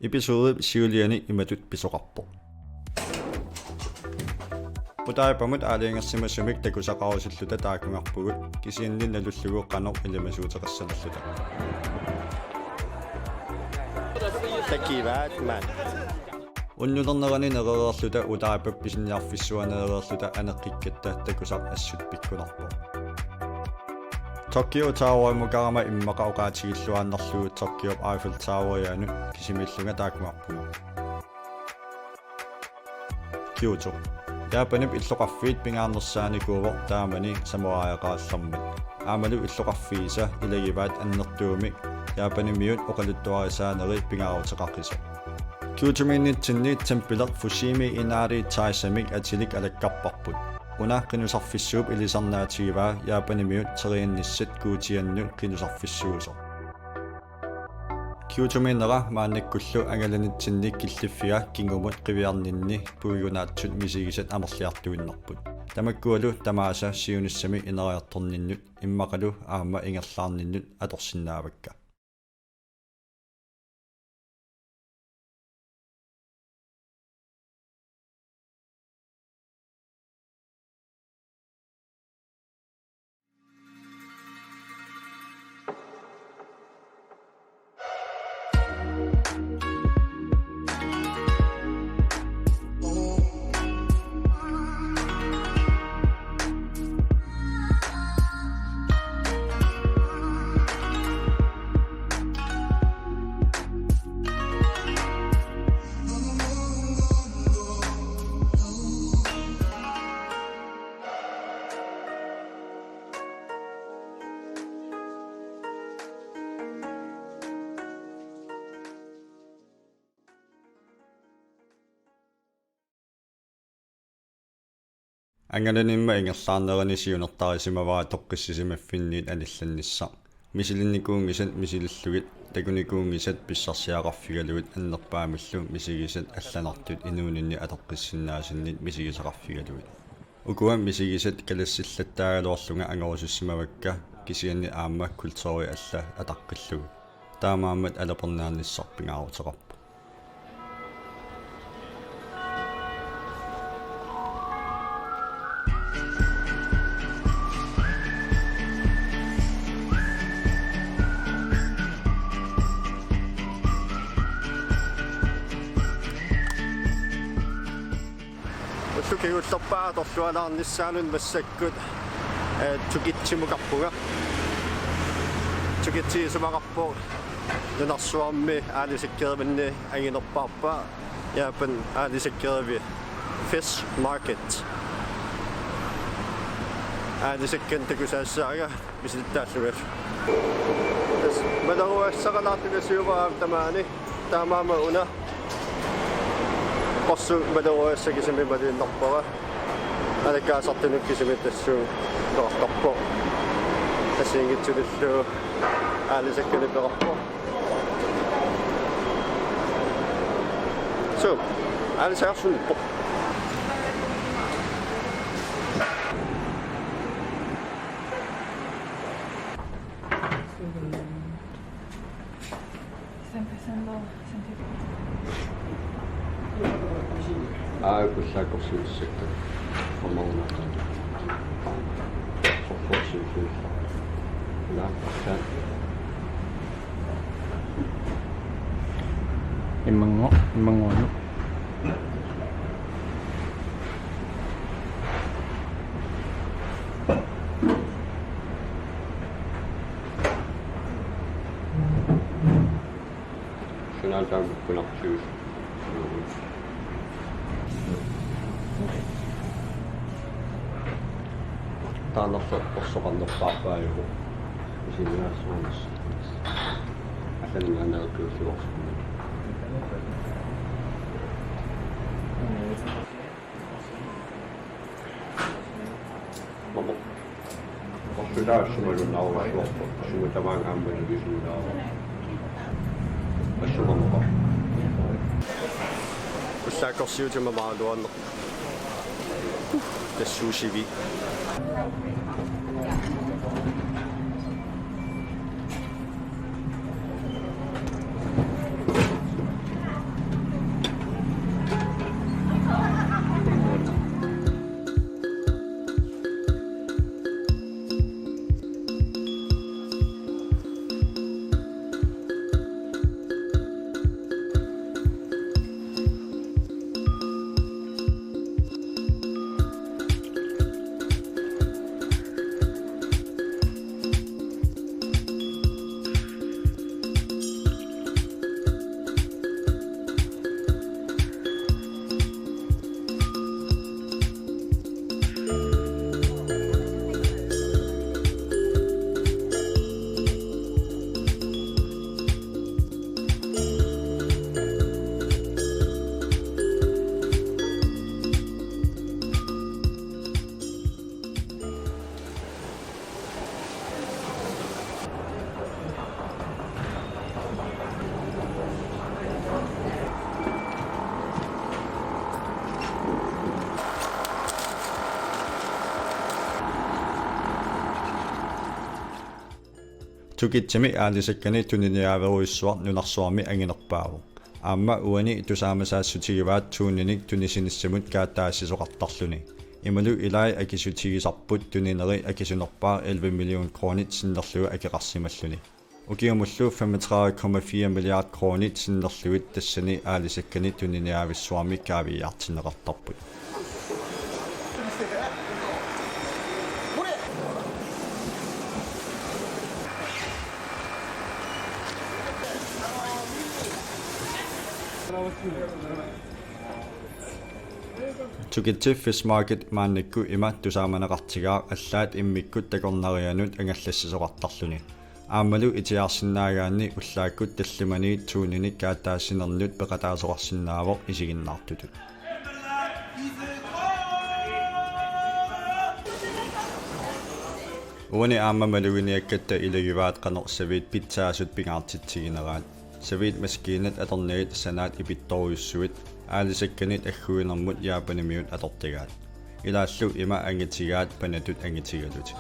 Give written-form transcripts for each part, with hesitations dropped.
Episode siuliani imatut pisoqarpo. Putaipamut aaliingersimasumik takusaqarusilluta taakungarpugut kisiinnin nalulluguuqqanor ilimasuuteqassalulluta. Takivaat man. Unnulernerani nerererluta utaapap pisinniarfissuanerererluta aneqqikkatta takusaq assut pikkunarpo. Tokyo Tower mukarama immaqa uqaatigilluaannarlugu Tokyo Eiffel Tower yaanu kisimillunga taakungarpu. Kyoto. Japanip illoqarfiit pingaarnersaani kuuvor taamani samuaaqaаллармат. Aamalu illoqarfiisa ilagivaat annertuumik Japanimiut oqaluttuarisaaneri pingaarutеқарқисо. Kyoto-minnitsinni tempiler Fushimi Inari Taisamik atilik alakkarparput. Una qinusarfissuup ilisarnaatigivaa Japanimiut teriinnissat kuutiannut qinusarfissuuso. Kyoto-minnera maannakkullu angalanitsinnik killiffiga kingumut qiviarninni puigunaatсут misigisat amerliartuinnarput. Tamakkualu tamaasa siunissami ineriartorninnut immaqalu aama ingerlaarninnut atorsinnaavakka. Angalanimma ingerlaarnerani siunertarisimavaa toqqissisimaffiniit alillannissa. Misilinikuungisat misilillugit takunikuungisat pissarsiaqarfigalugut annerpaamillu misigisat allanartut inuuninni atoqqissinnaasinnit misigisaqarfigalugut. Ukua misigisat kalassillattaagaluarlunga angorusussimavakka kisianni aamma kultori alla ataqqillugut. Taamaammat alapernaannissarpingaaruteqarpu. Kiullorpaa torlualaarnissaanun massakkut tukitsimuqarpuga tukitsiisumaqarpu nunarsuarmi aalisikkeervinni anginerpaarpaa Japan aalisikkeervi fish market aalisikkan takusaassaaga misilittaallugal malaruassaqalaartugassuuraa tamaani taamaama una qossu malaruassa kisimi maliinnerpara alakkaasartunuk kisimi tassuu toortarpo tassiingitsulillu aalisakkalippeqarpo so aalisaarsunippo Kullaakorsuissakka formaunata forforsuusuus laaqartaa immangoonu sunaaltaangukkunarsuus taannersorsorqarnerpaarpaajugu isinaassuunis аллануанеркуусуорсуна мамо орсулаассумалуннаарусуорпо сумутамаан ааммалугисуунаараа ассумамоqa уссаакорсиутимамаалуаннер тассуусиви Tukitsimi aalisakkani tuniniaaveruissuar nunarsuarmi anginerpaavu. Aamma uani tusaamasaassutigivaat tuuninik tunisinissamut kaattaassisoqartarluni. Imalu ilai akisutigisarput tunineri akisunerpaa 11 million kronit sinnerluga akeqarsimalluni. Ukiumullu 35,4 milliard kronit sinnerluit tassani aalisakkani tuniniaavissuarmi kaaviiartineqartarput. Tukitsi fish market maannikku ima tusaamanaqartigaa allaat immikkut takornarianut angallassisoqartarluni. Aammalu itiarsinnaagaanni ullaakkut tallimani tuuninik kaattaassinerlut peqataasoqarsinnaavoq isiginnaartutut. Uani aammamaluiniakkatta ilagivaat qanersaviit pitsaasut pingaartitsigineraat. Savit maskiinat atornigit sanaat ipittoruissuit aalisakkanit agguinermut jaapanimiut atortigaat. Ilaallu ima angitigaat panatut angitigalut.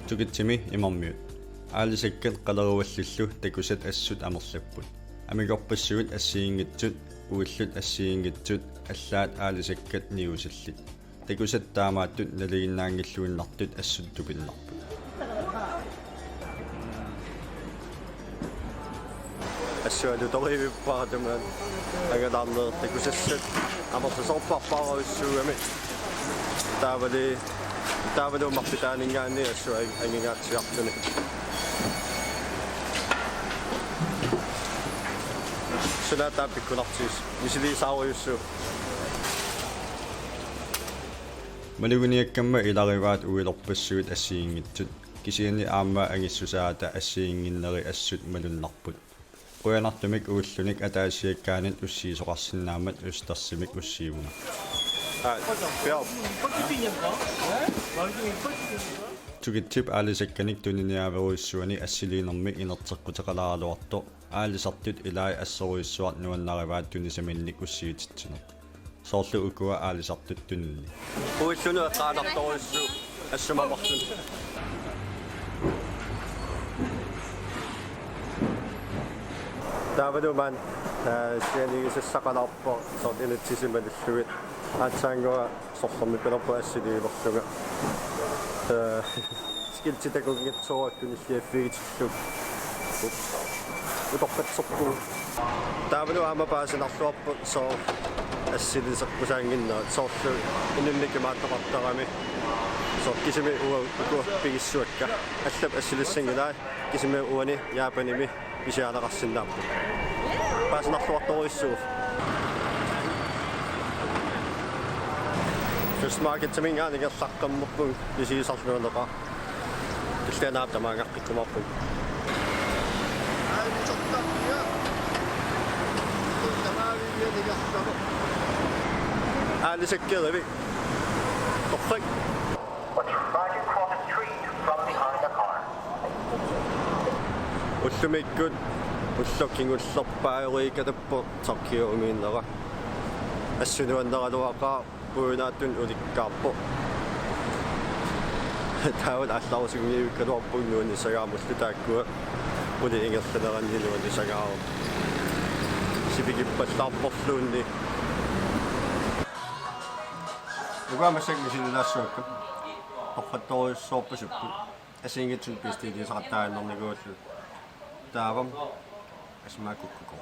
Tukitsimi imarmiut. Aalisakkat qaleruvallullu takusat assut amerlapput. Amigorpassugut assiingitsut uullut assiingitsut allaat aalisakkat niusallit. Takusat taamaattut naliginnaangilluinnartut assuttupinnarput. Assualu toriivippaaratumaan angalaarneer takusassat amersasorparpaaruissuugami taavalummarpitaaningaanni assua angingaatsiartuni. Sunaataapikkunartiis misiliisaaruissu Maluguniakkamma ilarivaat uilerpassuut assiingitsut kisiani aamma angissusaata assiinginneri assut malunnarput. Quyanartumik uullunik ataasiakkaanit ussiisoqarsinnaamat ustarsimik ussiivuna. Tukitsip aalisakkanik tuniniaaveruissuani assiliinermi inerteqqutaqalaaluartoq aalisartut ilai asseruissuart nuannarivaat tunisaminnik ussiutitsuneq. Soorlu ukua aalisartut tunni. Uillunu qaanartoruissu assumaqarlun. Taavalumaan sianigisissaqalarpo sort inatsisimalulluit aatsaangua sorlermipilerpu assiliilerluga skiltitakunngitsuurakkunilliaffigitillu utorpatserpu taavalu aamapaasinarluarpu soo assiliserpusaanginnaat soorlu inunnikimaattoqartarami sort kisimi uku pigissuakka allap assilissangilaai kisimi uani jaapanimi pisiaalaqarsinnaappu paasinarluartoruissuuf fish market tamingaanigerlaqqammerpun pisiisarluuneqa tillanaaptamaangaqqikkumarpun aalisakkerevi torrak ullumikkut ullokkingullorpaaeriikatappu tarkiumiinnera assunuanneraluaqaa puunaattun ulikkaarpo taawat аллаарусигниивиккалуарпуг нуанисагаамуллу тааккуа ули ингерланераннилуани сагаару сипигиппаллаарпорлуунни угаамассак мисинилаассуакка орпатториуссоорпасуппу асингитсун пистилисартаааннэрникууллу таавам асмаакуккуко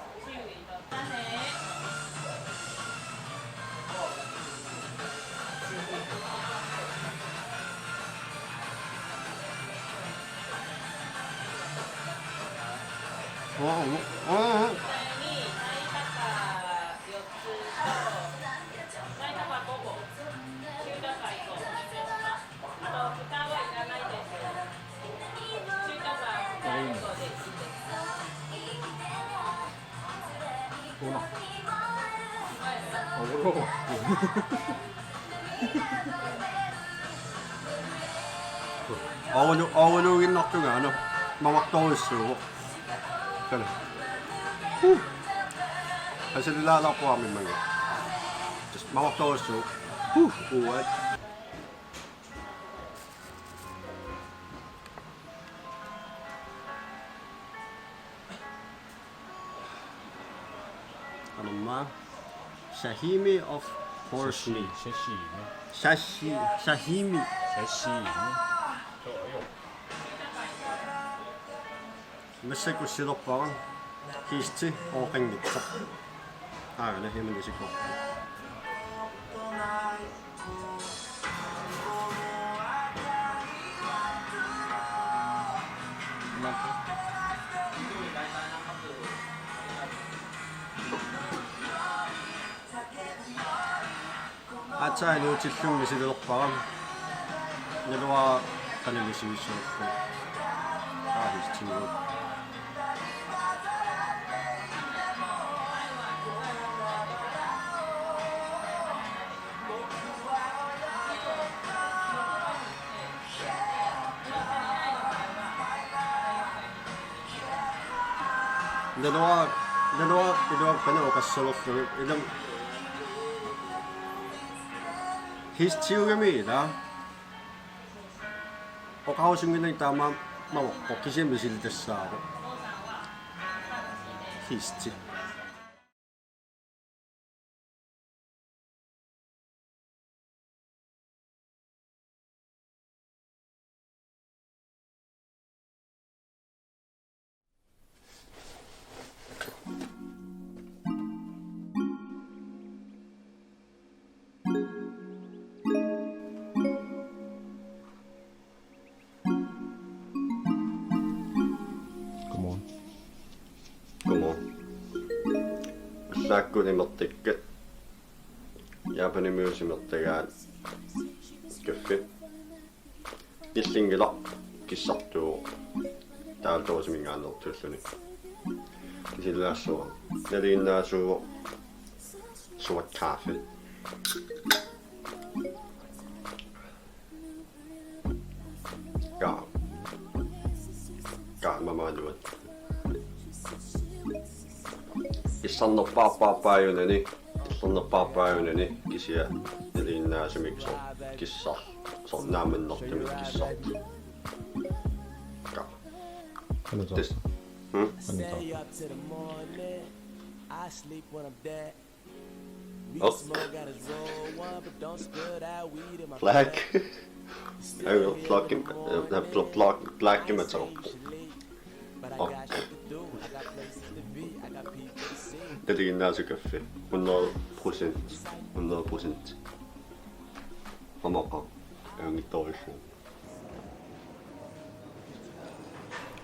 어울루긴낙중에 막 떠올수록 그래 사실 라라고 하면 말이야 mawaqtorussuu uat anomma sashimi of horse meat. Sashimi. Massaku silorparan kiisti ooqanngitsa. Aana himan isikko. Atsa nuutillungi silorparan. Nilua kanalisisuussuukku. Ahistingu. Dalawa kana okassolorlugu ilam histiugamiila okausunginai taama mawaqqa kisiamisiltassaaru histi Saakkulimertikkat Japanimiusimertagaat kaffi illingilaq kissartuuq taaltorusimingaannertulluni kisillaassuwa naliinnaasuuq suvat kaffi mamaluat Issannerpaappaappaajunani kisia naliinnaasumikso kissar sornaamannertumik kissart ka Kanita. Black. I will black him at all. Naliinnaasukaffi 100%. Hamaqa eungittorissu.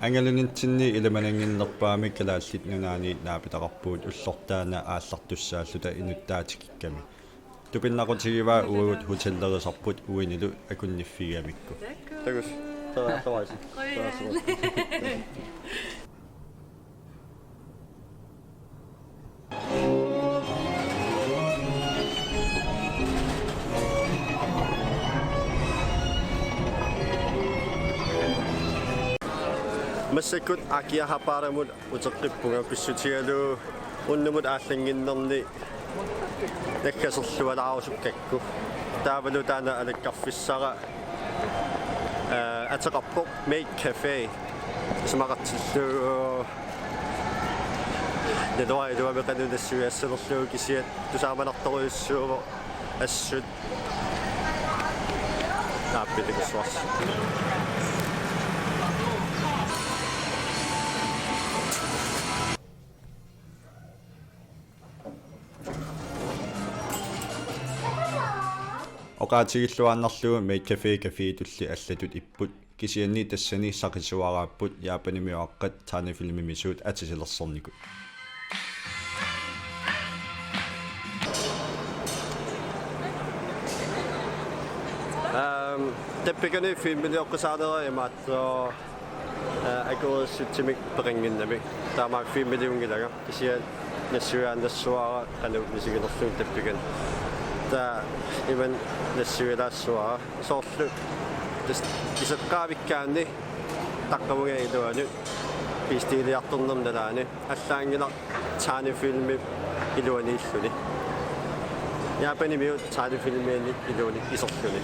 Angalanitsinni ilamananginnerpaami kalaallit nunaaniit naapitaqarpuut ullortaana aallartussaalluta inuttaatikkikkami tupinnaqutigiva uagut hotellerisarput uinilu akunnifigamikku Tagus. Tawaisi. Massakut akiahaparamut uteqqippunga pissutigalu unnumut aallanginnerni nakkaserlualaarusukkakku taavalu taana alakkarfissara ateqarpoq Made Cafe smaqartillu nalua meqanunassuiassalerlugu kisiat tusaamanartoriussuuvo assut naappitikissuars Oqaatigilluaannarlugu Made Cafe tulli allatut ipput kisianni tassani saqisuaraapпут Jaapanimiuaqqat taanafilmimisuut atisilersornikut Teppikani filmilioqqisaaneria maatso akorussutsimik peqinginnami taama filmiliungilaga kisia nassuaannassuara qanu nisiginerlung teppikan ta iman nassuilaassuara soorlu iseqqaavikkaanni taqqamuga iluanu pistiiliartornernalaani allaangila taani filmi iluaniilluni Japanin miut taidefilmien iluni isorluni.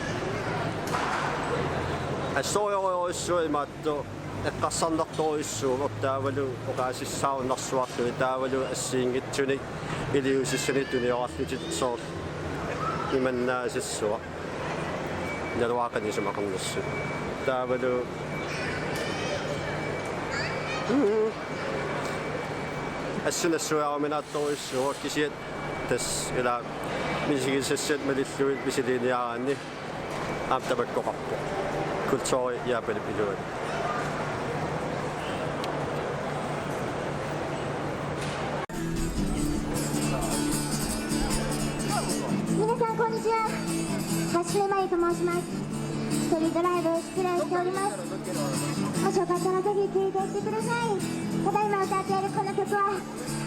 Assooriorissuimaattu eqqarsarnertorissuum ortaavalu oqaasissaarunarsuarluni taavalu assiingitsunik iliusissani tuniorarlutit soor imannaasissua naluaqanisumaqarnersu taavalu assunassuaaruminaattorissuua kisiat tas ila misigisassat malilluit misiliiniaraanni aamtamakkoqarpu kultuuri Japani piluat. Minasan konnichiwa. Hashime Maiと申します。一人ドライブ失礼しております。もしよかったらぜひ聴いていってください。ただいま歌っているこの曲は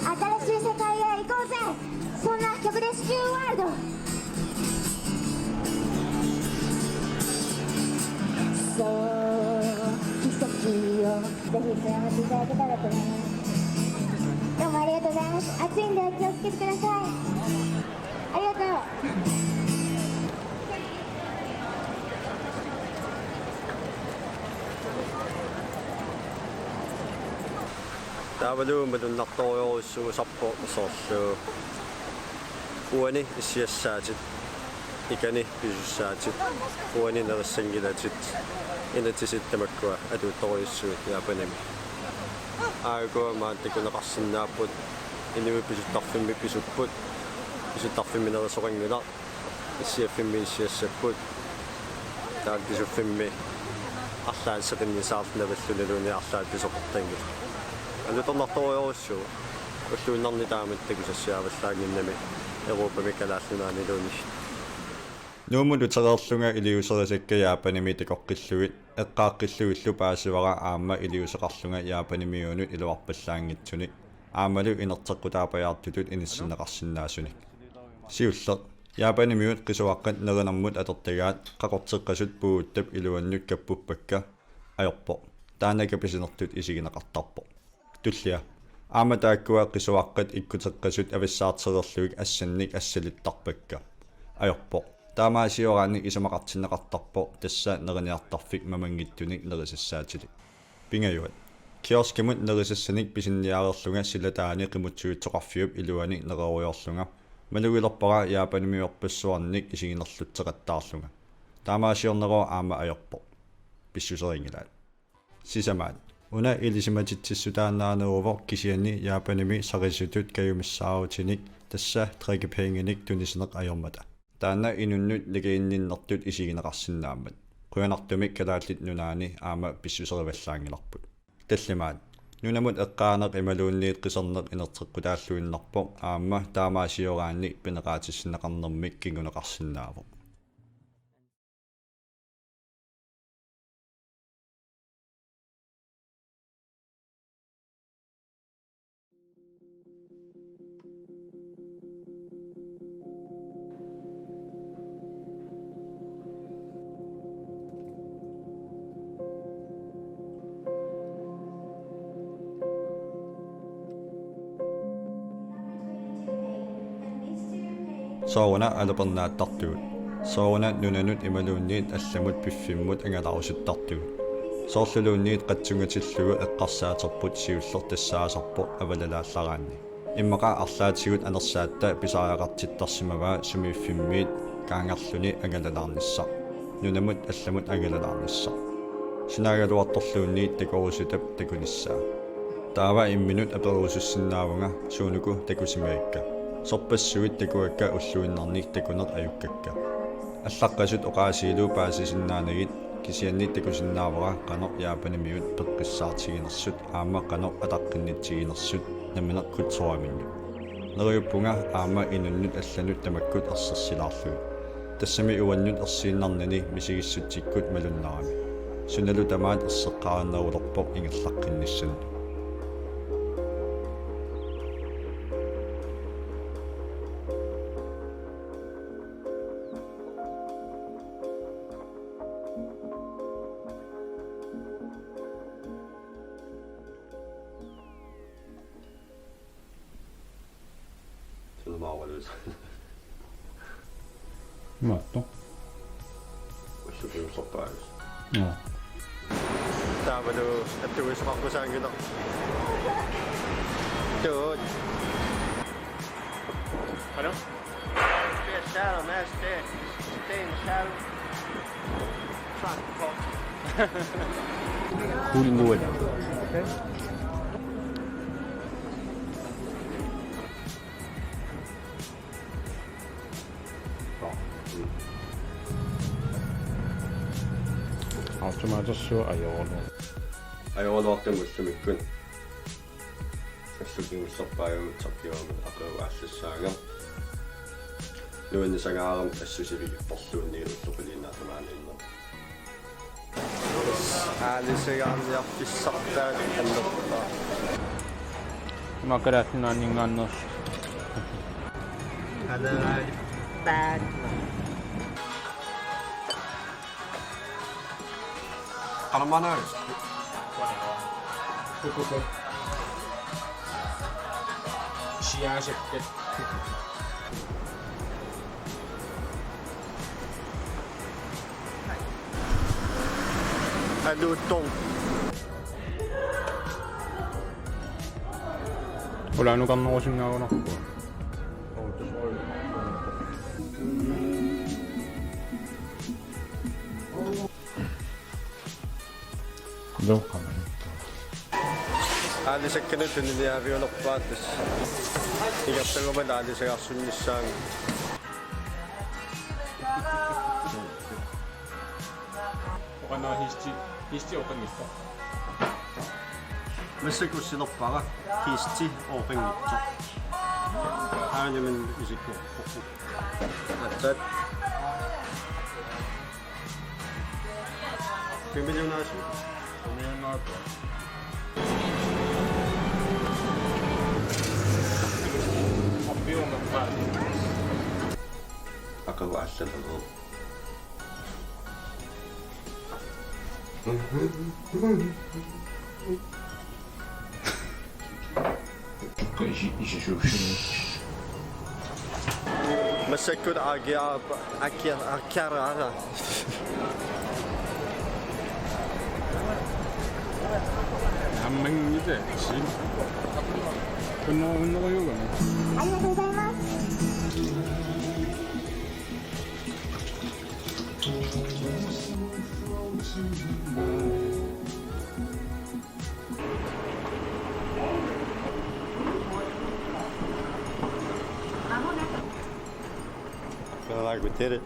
新しい世界へ行こうぜ。そんな曲です。ワールド。そう奇跡をぜひつながっていただけたらと思います。どうもありがとうございます。暑いんで気をつけてください。ありがとう。Taavalu malunnartoriorussugu sarpo soorlu uani issiassaatit ikani pisussaatit uani nerissangilatit inatisittamakkua atuuttoriussuut Japanimi aagua maantakuneqarsinnaaput inimi pisuttarfimmi pisupput pisuttarfimmi nerisoqanngula issiaffimmi issiassapput taal pisuffimmi арлаатсеқиннисаарлунаваллуналуни арлаат писоқортангил алутэрнарториорусуу уллуиннарни тааматтакусассиаваллаагиннами Европами Kalaallunaaniluni Nuumulu tareerlunga iliuserисакка Japanimi takoqqilluit eqqaaqqilluillu paasivara aamma iliuseqarlunga Japanimiunut iluarpallaangitsunik aamalu inerteqqutaapajaartutut inissinneqarsinnaasunik siulleq Japanimiut qisuaqqat nerinarmut atertagaat qaqorteqqasut puuttap iluannut kappuppakka ajorpo taanaka pisinertut isigineqartarpo tullia aama taakkua qisuaqqat ikkuteqqasut avissaatererluik assannik assalittarpakka ajorpo taamaasioraanik isamaqartinneqartarpo tassa neriniartarfik mamangittunik nerisassaatili pingajuat kioskimut nerisassanik pisinniaarerlunga silataani qimutsuutsoqarfiup iluani neroriorlunga malugilerpara Japanimiorpassuarnik isiginerlutteqattaarlunga taamaasiornero aama ajorpo pissuseringilaat sisamaat una ilisimatitsissutaannaaneruvo kisiani Japanimi sarisutut kayumissaautinik tassa trekipeenginik tunisineq ajormata taanna inunnut ligiinninnertut isigineqarsinnaammat quyanartumik Kalaallit nunaani aama pissuserivallaangilarput tallimaat Nunamut eqqaaneq imaluunniit qiserneq inerteqqutaalluinnarpo aamma taamaasioraanik pineqaatissinneqarnermik kinguneqarsinnaavo sooruna Alapernaatsoq sooruna Nunanut imaluunniit allamut piffimmut angalarussuttartugut soorluluunniit qatsungatillugu eqqarsaaterput siuller tassaasarpo avalalaallaraanni immaqa arlaatigut anersaatta pisaajaqartittarsimavaa sumiiffimmiit kaangarluni angalalaarnissaq Nunamut allamut angalalaarnissaq sinaagaluartorluunniit takorusutap takunissaa taava imminut aperuusussinnaavuga suunuku takusimaikka sorpassuit takuakka ulluinnarnik takuneq ajukkakka аллаққасут оqaasilu paasisinnaanagit kisianni takusinnaavara qanoq Japanimiut peqqissaartiginersut aamma qanoq ataqqinnitsiginersut namineq kutsuaminnu neruyuppunga aamma inunnut allanut tamakkut ersersilaarlugu tassami uannut ersiinnarnani misigissutikkut malunnarami sunalu tamaat erseqqaanerulorpoq ingallaqqinnissanut Matto. Usukin soppais. No. Täällä että olisi pakkosäänkin. Dude. Pardon? Stay in shadow, man. Stay in the shadow. Try to talk. Cooling wood. Okay. Automaattisio ajoilu. Ajoiluotten muistumikkuun. Usukin soppailut soppion akkuvassissaan. Nuin sangaalam essusivi possuun niin usukulinnaatamaan inno. Äälisegaan ja pissattaa ennottaa. Mä keräsin niin annos. Älä bad. Kalaalit. Sijasekket. Alutong. Wala nung kannosin nga ako na. Đâu cả này. Äälisekkä nyt niin jäävi on oppaattis. Ikäptäkö me äälisek assunnissaan. Okana histi opengista. Missä kun sinä oppaa histi opengitso. Äänimen isikko. That's it. 10 miljoonaa asioita. Aika vaihtelua. Missä kun agiara. 한명 이제 진. 끝나고 요거네. ありがとうございます。 Feel like we did it.